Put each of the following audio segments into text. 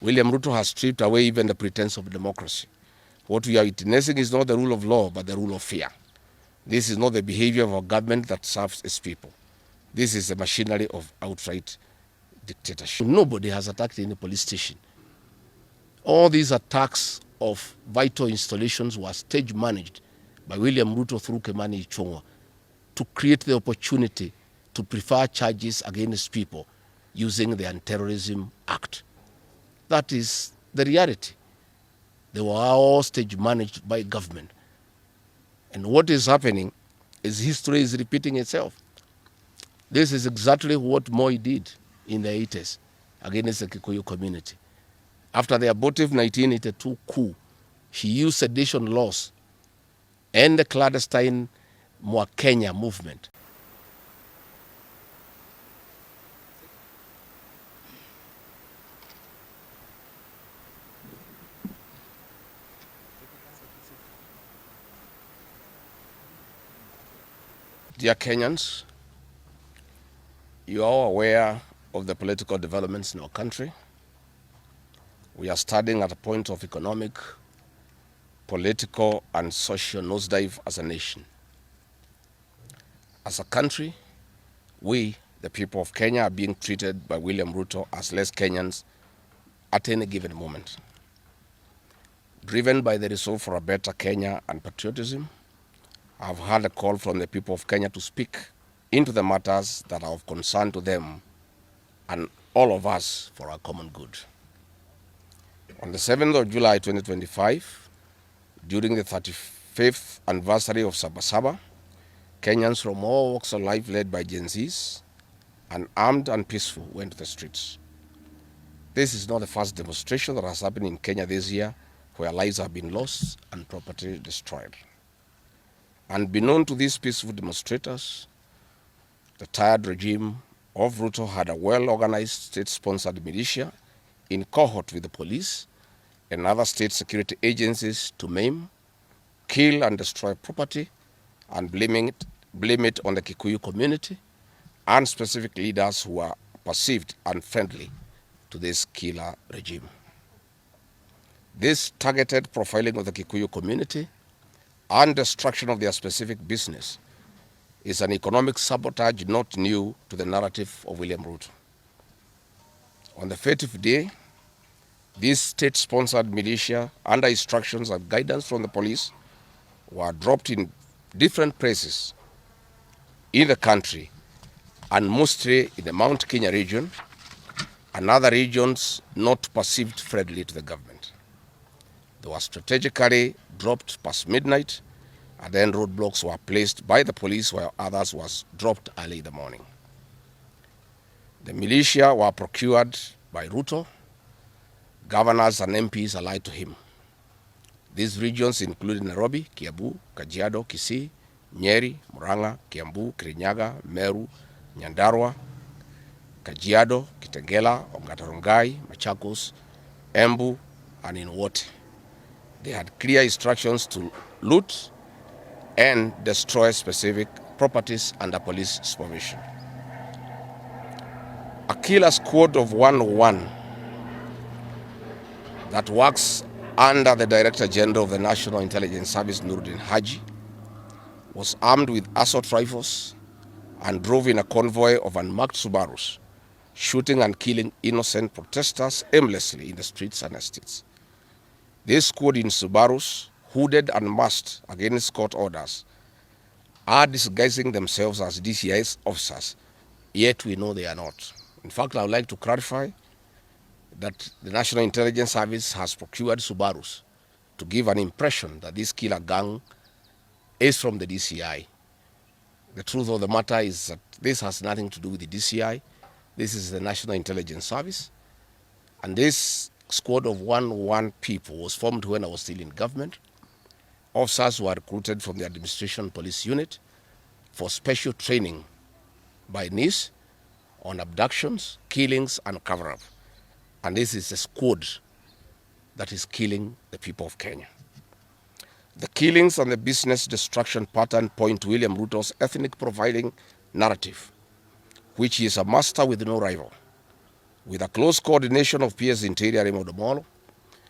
William Ruto has stripped away even the pretense of democracy. What we are witnessing is not the rule of law, but the rule of fear. This is not the behavior of a government that serves its people. This is the machinery of outright dictatorship. Nobody has attacked any police station. All these attacks of vital installations were stage managed by William Ruto through Kimani Ichung'wa to create the opportunity to prefer charges against people using the Anti-Terrorism Act. That is the reality. They were all stage managed by government. And what is happening is history is repeating itself. This is exactly what Moi did in the 80s against the Kikuyu community. After the abortive 1982 coup, he used sedition laws and the clandestine Mwakenya movement. Dear Kenyans, you are all aware of the political developments in our country. We are standing at a point of economic, political, and social nosedive as a nation. As a country, we, the people of Kenya, are being treated by William Ruto as less Kenyans at any given moment. Driven by the resolve for a better Kenya and patriotism, I've heard a call from the people of Kenya to speak into the matters that are of concern to them and all of us for our common good. On the 7th of July 2025, during the 35th anniversary of Sabasaba, Kenyans from all walks of life led by Gen Zs, unarmed and peaceful, went to the streets. This is not the first demonstration that has happened in Kenya this year where lives have been lost and property destroyed. Unbeknown to these peaceful demonstrators, the tired regime of Ruto had a well-organized state-sponsored militia in cohort with the police and other state security agencies to maim, kill and destroy property and blame it on the Kikuyu community and specific leaders who are perceived unfriendly to this killer regime. This targeted profiling of the Kikuyu community and destruction of their specific business is an economic sabotage not new to the narrative of William Ruto. On the 30th day, these state-sponsored militia, under instructions and guidance from the police, were dropped in different places in the country, and mostly in the Mount Kenya region and other regions not perceived friendly to the government. They were strategically dropped past midnight, and then roadblocks were placed by the police while others was dropped early in the morning. The militia were procured by Ruto. Governors and MPs allied to him. These regions include Nairobi, Kiambu, Kajiado, Kisii, Nyeri, Murang'a, Kiambu, Kirinyaga, Meru, Nyandarua, Kajiado, Kitengela, Ongata-Rongai, Machakos, Embu, and in Wote. They had clear instructions to loot and destroy specific properties under police supervision. A killer squad of 101 that works under the Director General of the National Intelligence Service, Nuruddin Haji, was armed with assault rifles and drove in a convoy of unmarked Subarus, shooting and killing innocent protesters aimlessly in the streets and estates. This squad in Subarus, hooded and masked against court orders, are disguising themselves as DCI's officers, yet we know they are not. In fact, I would like to clarify that the National Intelligence Service has procured Subarus to give an impression that this killer gang is from the DCI. The truth of the matter is that this has nothing to do with the DCI. This is the National Intelligence Service. And this squad of 101 people was formed when I was still in government. Officers were recruited from the Administration Police Unit for special training by NIS on abductions, killings, and cover-up. And this is a squad that is killing the people of Kenya. The killings and the business destruction pattern point to William Ruto's ethnic profiling narrative, which he is a master with no rival. With a close coordination of PS Interior Raymond Omolo,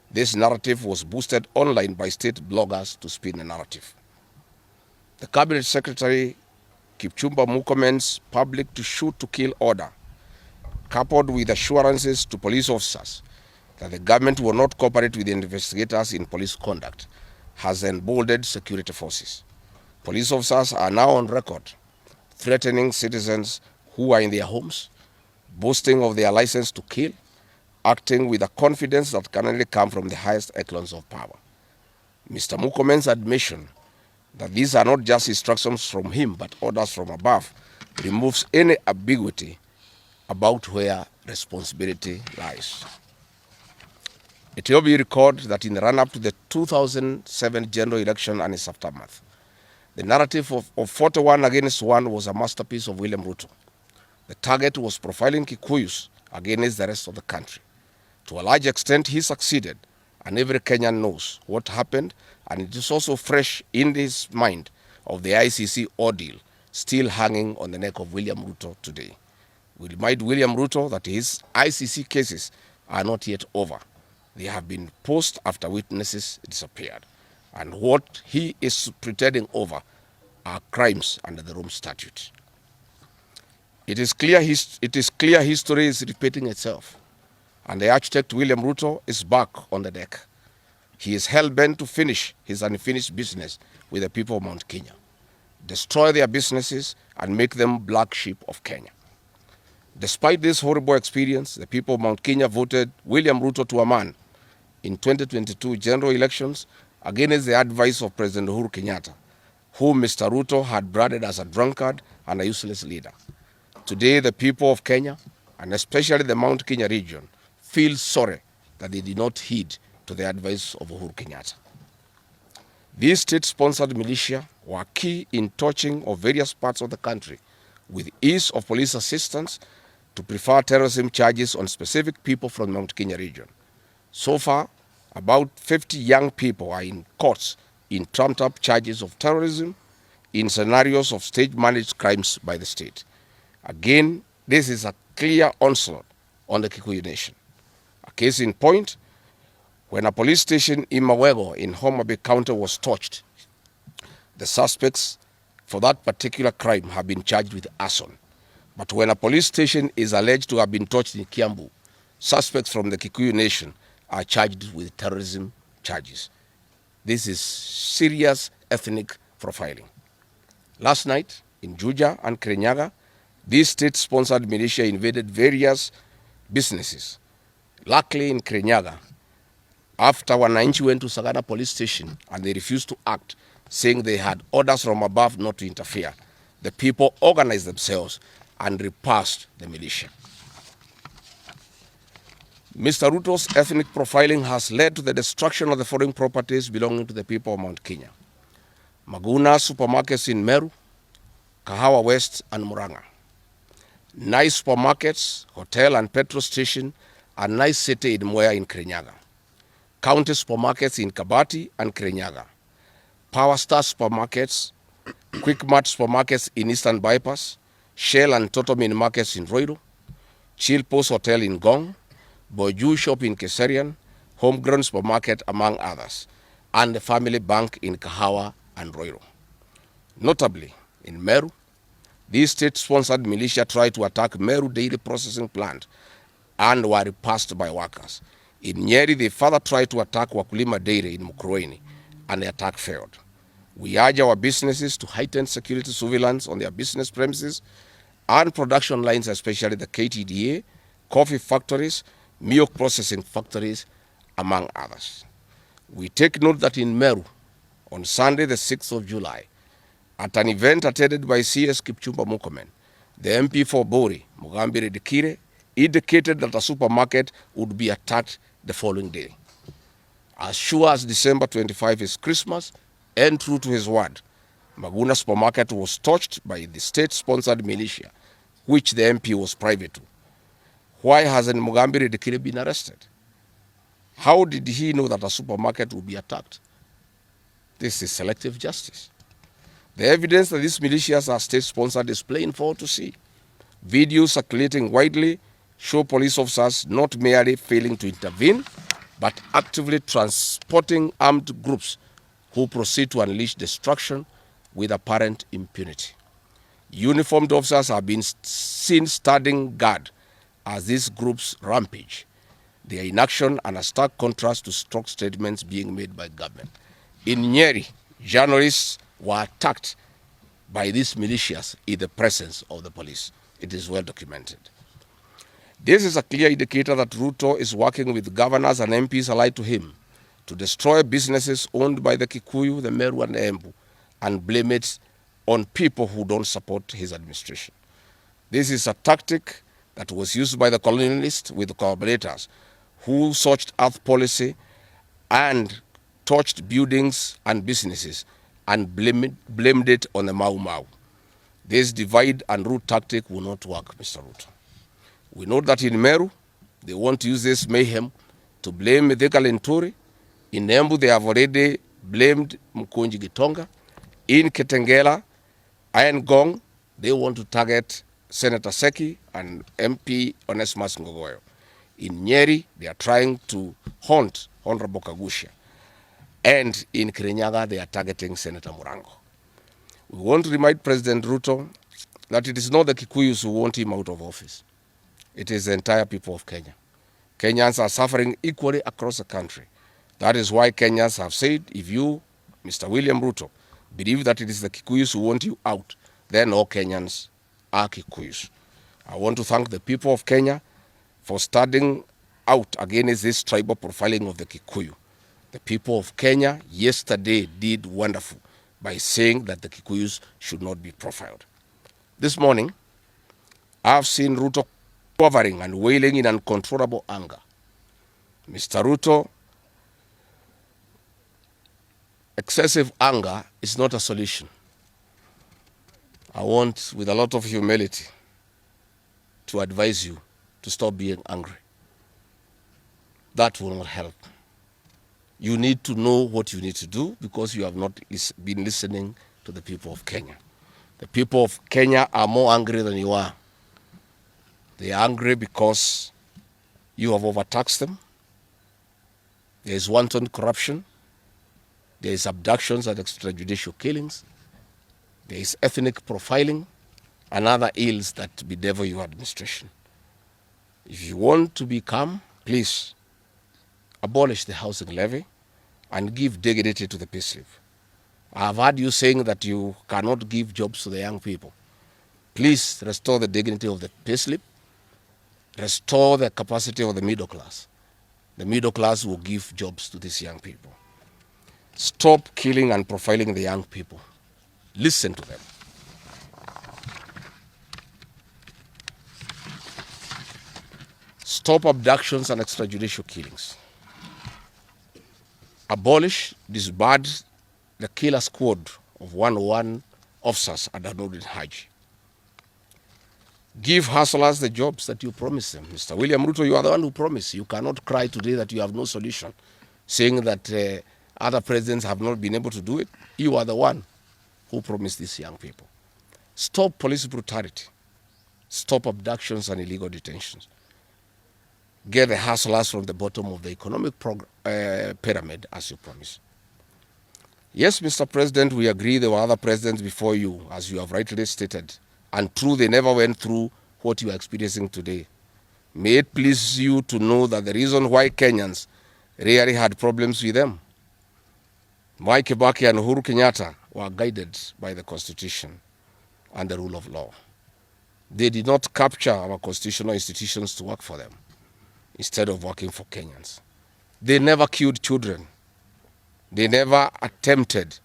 this narrative was boosted online by state bloggers to spin the narrative. The Cabinet Secretary Kipchumba Murkomen's public to shoot to kill order, coupled with assurances to police officers that the government will not cooperate with the investigators in police conduct, has emboldened security forces. Police officers are now on record threatening citizens who are in their homes, boasting of their license to kill, acting with a confidence that can only come from the highest echelons of power. Mr. Murkomen's admission that these are not just instructions from him but orders from above removes any ambiguity about where responsibility lies. It will be recalled that in the run-up to the 2007 general election and its aftermath, the narrative of 41 against 1 was a masterpiece of William Ruto. The target was profiling Kikuyus against the rest of the country. To a large extent, he succeeded, and every Kenyan knows what happened, and it is also fresh in his mind of the ICC ordeal still hanging on the neck of William Ruto today. We remind William Ruto that his ICC cases are not yet over. They have been posed after witnesses disappeared, and what he is pretending over are crimes under the Rome Statute. It is clear history is repeating itself, and the architect William Ruto is back on the deck. He is hell-bent to finish his unfinished business with the people of Mount Kenya, destroy their businesses, and make them black sheep of Kenya. Despite this horrible experience, the people of Mount Kenya voted William Ruto to a man in 2022 general elections against the advice of President Uhuru Kenyatta, whom Mr. Ruto had branded as a drunkard and a useless leader. Today, the people of Kenya, and especially the Mount Kenya region, feel sorry that they did not heed to the advice of Uhuru Kenyatta. These state-sponsored militia were key in touching of various parts of the country with ease of police assistance to prefer terrorism charges on specific people from the Mount Kenya region. So far, about 50 young people are in courts in trumped-up charges of terrorism in scenarios of stage-managed crimes by the state. Again, this is a clear onslaught on the Kikuyu nation. A case in point, when a police station in Mawego in Homa Bay County was torched, the suspects for that particular crime have been charged with arson. But when a police station is alleged to have been torched in Kiambu, suspects from the Kikuyu nation are charged with terrorism charges. This is serious ethnic profiling. Last night, in Juja and Kirinyaga, these state-sponsored militia invaded various businesses. Luckily, in Kirinyaga, after Wananchi went to Sagana police station and they refused to act, saying they had orders from above not to interfere, the people organized themselves and repulsed the militia. Mr. Ruto's ethnic profiling has led to the destruction of the foreign properties belonging to the people of Mount Kenya. Maguna supermarkets in Meru, Kahawa West and Murang'a. Nice supermarkets, hotel and petrol station, and nice city in Mwea in Kirinyaga. County supermarkets in Kabati and Kirinyaga. Power Star supermarkets, Quick Mart supermarkets in Eastern Bypass, Shell and Total Mini markets in Roiro, Chill Post Hotel in Gong, Boju Shop in Keserian, Homegrown Supermarket among others, and the Family Bank in Kahawa and Roiro. Notably, in Meru, these state-sponsored militia tried to attack Meru Dairy Processing Plant and were repulsed by workers. In Nyeri, they further tried to attack Wakulima Dairy in Mukurweini, and the attack failed. We urge our businesses to heighten security surveillance on their business premises and production lines, especially the KTDA, coffee factories, milk processing factories, among others. We take note that in Meru, on Sunday, the 6th of July, at an event attended by CS Kipchumba Murkomen, the MP for Bori, Mugambire Dikire, indicated that a supermarket would be attacked the following day. As sure as December 25 is Christmas, and true to his word, Maguna supermarket was torched by the state-sponsored militia, which the MP was privy to. Why hasn't Mugambire Dikire been arrested? How did he know that a supermarket would be attacked? This is selective justice. The evidence that these militias are state-sponsored is plain for all to see. Videos circulating widely show police officers not merely failing to intervene, but actively transporting armed groups who proceed to unleash destruction with apparent impunity. Uniformed officers have been seen standing guard as these groups rampage. They are in action and a stark contrast to strong statements being made by government. In Nyeri, journalists were attacked by these militias in the presence of the police. It is well documented. This is a clear indicator that Ruto is working with governors and MPs allied to him to destroy businesses owned by the Kikuyu, the Meru, and the Embu, and blame it on people who don't support his administration. This is a tactic that was used by the colonialists with collaborators who searched earth policy and torched buildings and businesses and blamed it on the Mau Mau. This divide and rule tactic will not work, Mr. Ruto. We know that in Meru, they want to use this mayhem to blame Thika Linturi. In Embu, they have already blamed Mkonji Gitonga. In Kitengela, Iron Gong, they want to target Senator Seki and MP Onesmus Ngogoyo. In Nyeri, they are trying to haunt Honorable Kagusha. And in Kirinyaga, they are targeting Senator Murango. We want to remind President Ruto that it is not the Kikuyus who want him out of office. It is the entire people of Kenya. Kenyans are suffering equally across the country. That is why Kenyans have said, if you, Mr. William Ruto, believe that it is the Kikuyus who want you out, then all Kenyans are Kikuyus. I want to thank the people of Kenya for standing out against this tribal profiling of the Kikuyu. The people of Kenya yesterday did wonderful by saying that the Kikuyus should not be profiled. This morning, I've seen Ruto quivering and wailing in uncontrollable anger. Mr. Ruto, excessive anger is not a solution. I want, with a lot of humility, to advise you to stop being angry. That will not help. You need to know what you need to do because you have not been listening to the people of Kenya. The people of Kenya are more angry than you are. They are angry because you have overtaxed them. There is wanton corruption. There is abductions and extrajudicial killings. There is ethnic profiling and other ills that bedevil your administration. If you want to be calm, please abolish the housing levy and give dignity to the payslip. I have heard you saying that you cannot give jobs to the young people. Please restore the dignity of the payslip. Restore the capacity of the middle class. The middle class will give jobs to these young people. Stop killing and profiling the young people. Listen to them. Stop abductions and extrajudicial killings. Abolish, disband the killer squad of 101 officers at Danudin Haji. Give hustlers the jobs that you promised them. Mr. William Ruto, you are the one who promised. You cannot cry today that you have no solution, saying that other presidents have not been able to do it. You are the one who promised these young people. Stop police brutality. Stop abductions and illegal detentions. Get the hustlers from the bottom of the economic pyramid as you promised. Yes, Mr. President, we agree there were other presidents before you, as you have rightly stated. And true, they never went through what you are experiencing today. May it please you to know that the reason why Kenyans rarely had problems with them, Mwai Kibaki and Uhuru Kenyatta were guided by the Constitution and the rule of law. They did not capture our constitutional institutions to work for them instead of working for Kenyans. They never killed children. They never attempted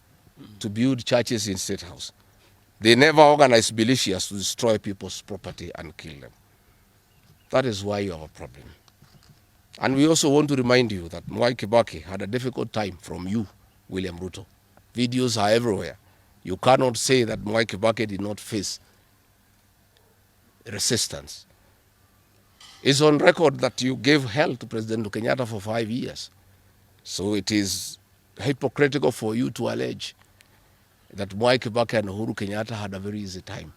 to build churches in State House. They never organized militias to destroy people's property and kill them. That is why you have a problem. And we also want to remind you that Mwai Kibaki had a difficult time from you, William Ruto. Videos are everywhere. You cannot say that Mwai Kibaki did not face resistance. It's on record that you gave hell to President Kenyatta for 5 years. So it is hypocritical for you to allege that Mwai Kibaki and Uhuru Kenyatta had a very easy time.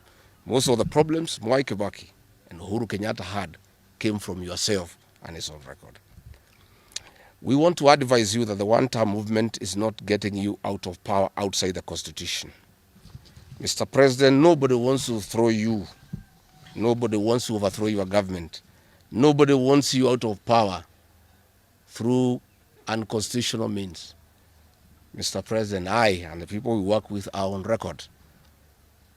Most of the problems Mwai Kibaki and Uhuru Kenyatta had came from yourself and is on record. We want to advise you that the one-term movement is not getting you out of power outside the Constitution. Mr. President, nobody wants to throw you. Nobody wants to overthrow your government. Nobody wants you out of power through unconstitutional means. Mr. President, I and the people we work with are on record.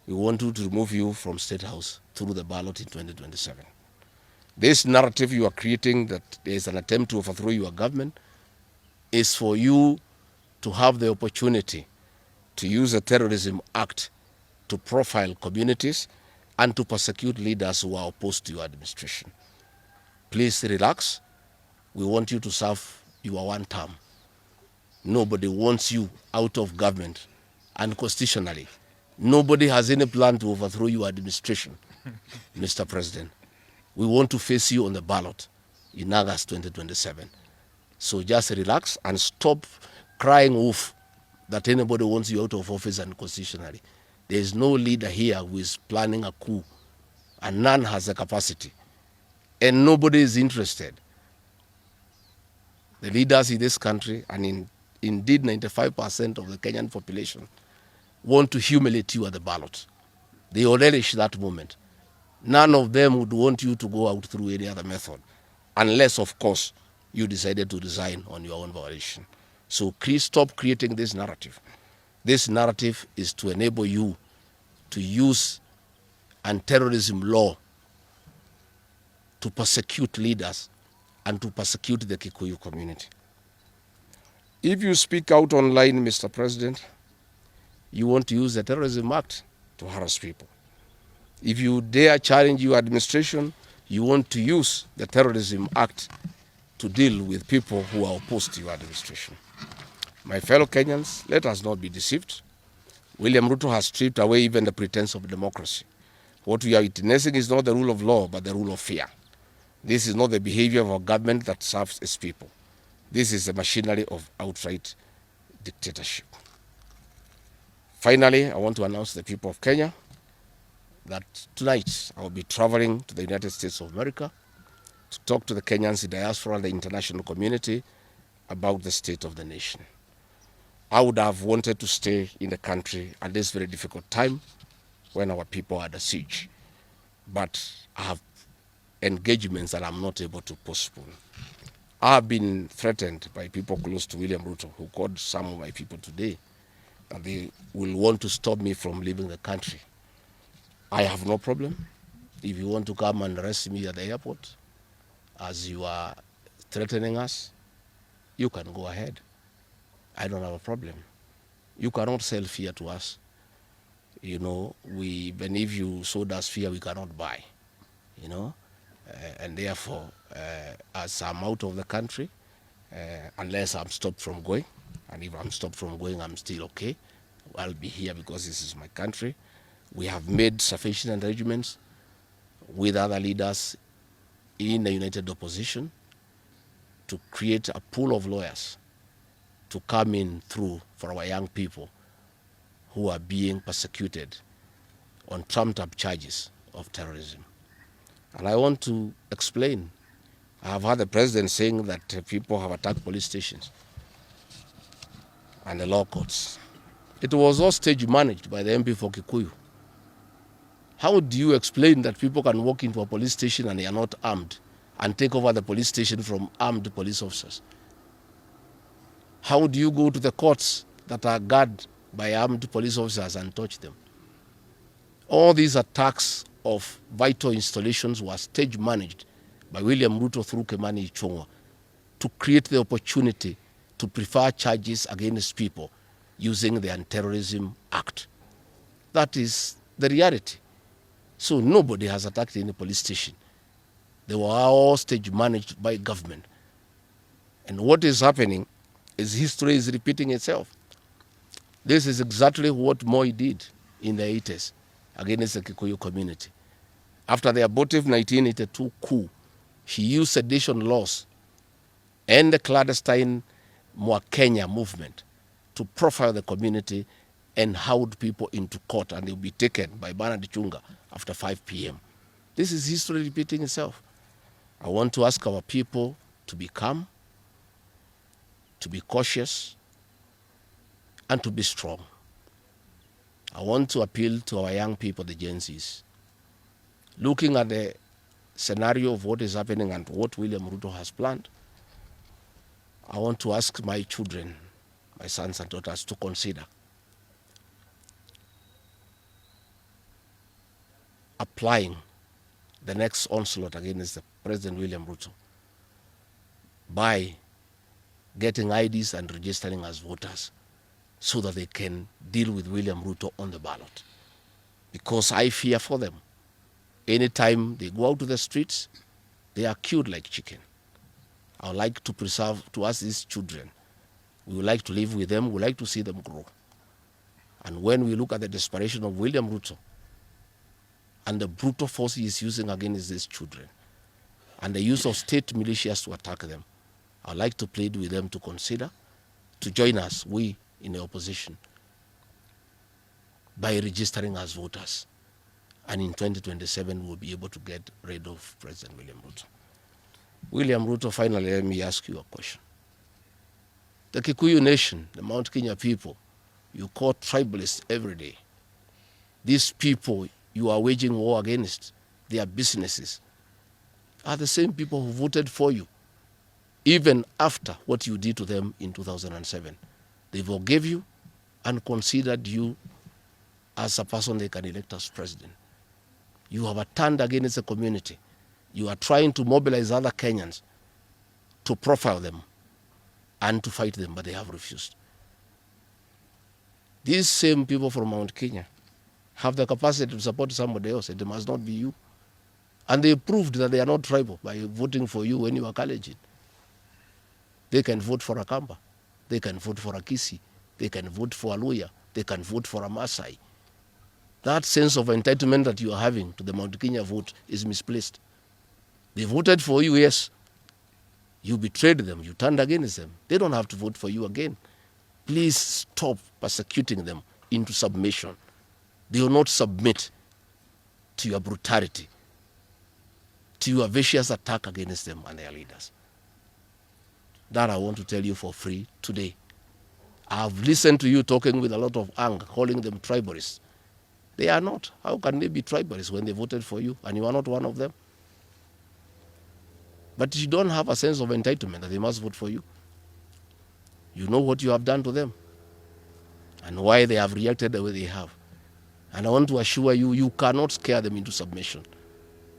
We want to remove you from State House through the ballot in 2027. This narrative you are creating that there is an attempt to overthrow your government is for you to have the opportunity to use the Terrorism Act to profile communities and to persecute leaders who are opposed to your administration. Please relax. We want you to serve your one term. Nobody wants you out of government unconstitutionally. Nobody has any plan to overthrow your administration, Mr. President. We want to face you on the ballot in August 2027. So just relax and stop crying wolf that anybody wants you out of office unconstitutionally. There is no leader here who is planning a coup, and none has the capacity. And nobody is interested. The leaders in this country, and indeed 95% of the Kenyan population, want to humiliate you at the ballot. They will relish that moment. None of them would want you to go out through any other method, unless, of course, you decided to resign on your own volition. So please stop creating this narrative. This narrative is to enable you to use anti-terrorism law to persecute leaders and to persecute the Kikuyu community. If you speak out online, Mr. President, you want to use the Terrorism Act to harass people. If you dare challenge your administration, you want to use the Terrorism Act to deal with people who are opposed to your administration. My fellow Kenyans, let us not be deceived. William Ruto has stripped away even the pretense of democracy. What we are witnessing is not the rule of law, but the rule of fear. This is not the behavior of a government that serves its people. This is the machinery of outright dictatorship. Finally, I want to announce to the people of Kenya that tonight I will be traveling to the United States of America to talk to the Kenyans in diaspora and the international community about the state of the nation. I would have wanted to stay in the country at this very difficult time when our people are under siege, but I have engagements that I'm not able to postpone. I have been threatened by people close to William Ruto, who called some of my people today, that they will want to stop me from leaving the country. I have no problem. If you want to come and arrest me at the airport, as you are threatening us, you can go ahead. I don't have a problem. You cannot sell fear to us. You know, even if you sold us fear, we cannot buy. You know, and therefore, as I'm out of the country, unless I'm stopped from going, and if I'm stopped from going, I'm still okay. I'll be here because this is my country. We have made sufficient arrangements with other leaders in the united opposition to create a pool of lawyers to come in through for our young people who are being persecuted on trumped-up charges of terrorism. And I want to explain. I have heard the president saying that people have attacked police stations and the law courts. It was all stage managed by the MP for Kikuyu. How do you explain that people can walk into a police station and they are not armed and take over the police station from armed police officers? How do you go to the courts that are guarded by armed police officers and touch them? All these attacks of vital installations were stage managed by William Ruto through Kimani Ichung'wa to create the opportunity to prefer charges against people using the Anti-Terrorism Act. That is the reality. So nobody has attacked any police station. They were all stage managed by government. And what is happening is history is repeating itself. This is exactly what Moi did in the 80s against the Kikuyu community. After the abortive 1982 coup, he used sedition laws and the clandestine Kenya movement to profile the community and hauled people into court, and they'll be taken by Bernard Chunga after 5 p.m. This is history repeating itself. I want to ask our people to be calm, to be cautious, and to be strong. I want to appeal to our young people, the Gen Zs. Looking at the scenario of what is happening and what William Ruto has planned, I want to ask my children, my sons and daughters, to consider applying the next onslaught against the President William Ruto by getting IDs and registering as voters so that they can deal with William Ruto on the ballot. Because I fear for them. Anytime they go out to the streets, they are killed like chicken. I would like to ask these children, we would like to live with them, we would like to see them grow. And when we look at the desperation of William Ruto and the brutal force he is using against these children, and the use of state militias to attack them, I would like to plead with them to consider, to join us, we in the opposition, by registering as voters. And in 2027, we'll be able to get rid of President William Ruto. William Ruto, finally, let me ask you a question. The Kikuyu nation, the Mount Kenya people, you call tribalists every day. These people you are waging war against, their businesses, are the same people who voted for you, even after what you did to them in 2007. They forgave you and considered you as a person they can elect as president. You have turned against the community. You are trying to mobilize other Kenyans to profile them and to fight them, but they have refused. These same people from Mount Kenya have the capacity to support somebody else. It must not be you. And they proved that they are not tribal by voting for you when you are Kalenjin. They can vote for a Kamba. They can vote for a Kisi. They can vote for a Luya. They can vote for a Maasai. That sense of entitlement that you are having to the Mount Kenya vote is misplaced. They voted for you, yes. You betrayed them. You turned against them. They don't have to vote for you again. Please stop persecuting them into submission. They will not submit to your brutality, to your vicious attack against them and their leaders. That I want to tell you for free today. I've listened to you talking with a lot of anger, calling them tribalists. They are not. How can they be tribalists when they voted for you and you are not one of them? But you don't have a sense of entitlement that they must vote for you. You know what you have done to them and why they have reacted the way they have. And I want to assure you, you cannot scare them into submission.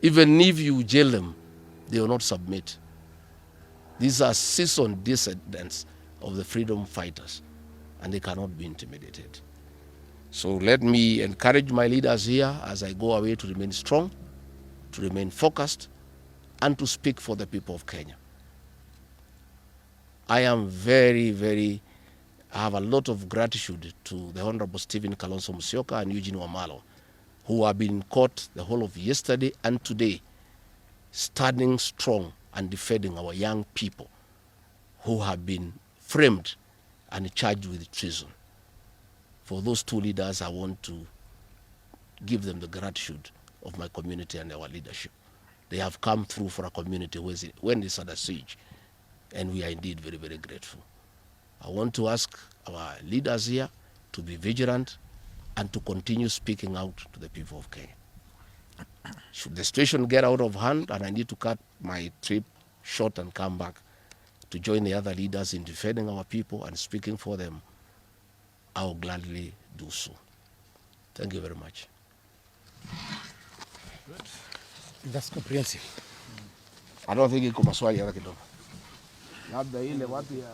Even if you jail them, they will not submit. These are seasoned descendants of the freedom fighters, and they cannot be intimidated. So let me encourage my leaders here as I go away to remain strong, to remain focused, and to speak for the people of Kenya. I am I have a lot of gratitude to the Honorable Stephen Kalonzo Musyoka and Eugene Wamalwa, who have been in court the whole of yesterday and today, standing strong and defending our young people who have been framed and charged with treason. For those two leaders, I want to give them the gratitude of my community and our leadership. They have come through for a community when it's under siege, and we are indeed very, very grateful. I want to ask our leaders here to be vigilant and to continue speaking out to the people of Kenya. Should the situation get out of hand and I need to cut my trip short and come back to join the other leaders in defending our people and speaking for them, I will gladly do so. Thank you very much. Good. That's comprehensive. I don't think iko maswali hata kidogo. Labda ile watu ya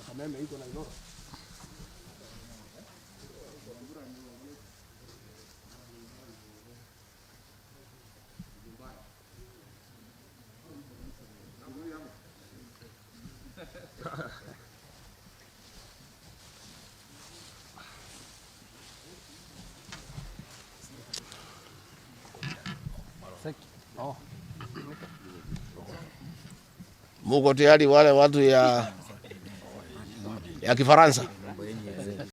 Kameme iko na Nairobi. Oh. Muko tayari wale watu ya Kifaransa?